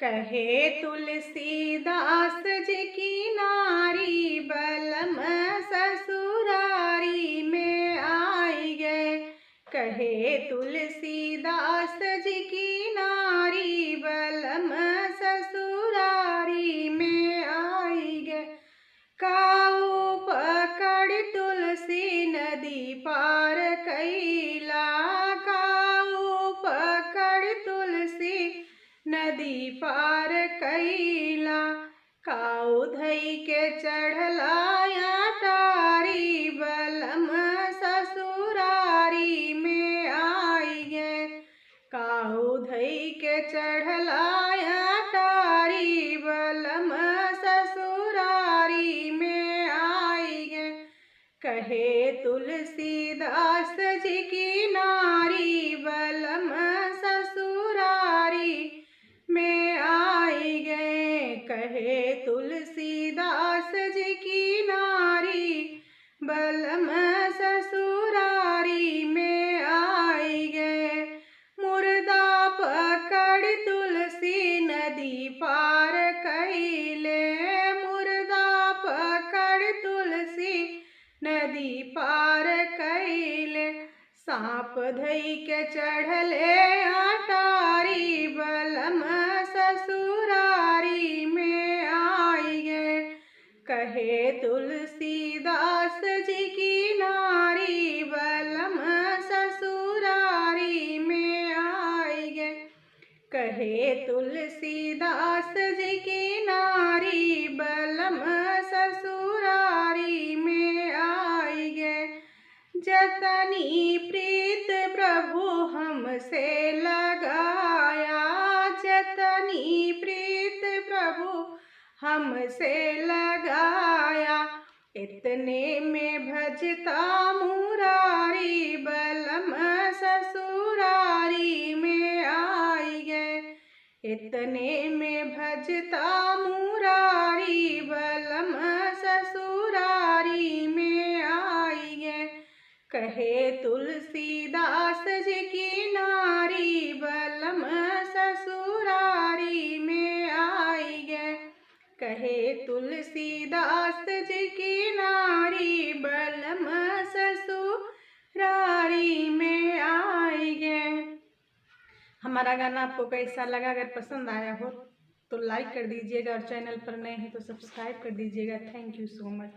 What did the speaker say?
कहे तुलसीदास जी की नारी बलम ससुरारी में आई गए। कहे तुलसीदास जी की नारी बलम ससुरारी में आई गए। काऊ पकड़ तुलसी नदी पार कैला। काऊ पकड़ तुलसी नदी पार कैला। काऊ धई के चढ़लाया टारी बलम ससुरारी में आई गए। काऊ धई के चढ़लाया टारी बलम ससुरारी में आई गए। कहे तुलसीदास जी की नारी बलम ससुरारी में आई गए। कहे तुलसीदास जी की नारी बलम ससुरारी में आई गए। मुर्दा पकड़ तुलसी नदी पार कैले। मुर्दा पकड़ तुलसी नदी पार कैले। सांप धई के चढ़ले अटारी बलम ससुरारी में आई गए। कहे तुलसीदास जी की नारी बलम ससुरारी में आई गए। कहे तुलसीदास जी की नारी बलम ससुरारी में आई गए। जतनी प्रीत प्रभु हमसे लगाया। जतनी प्रीत प्रभु हमसे लगाया। इतने में भजता मुरारी बलम ससुरारी में आई गए। इतने में भजता मुरारी बलम ससुरारी में आई गए। कहे तुलसीदास जी की नारी बलम ससुरारी में आई गए। कहे तुलसीदास जी की नारी बलम ससुरारी में आई गए। हमारा गाना आपको कैसा लगा? अगर पसंद आया हो तो लाइक कर दीजिएगा और चैनल पर नए हैं तो सब्सक्राइब कर दीजिएगा। Thank you so much.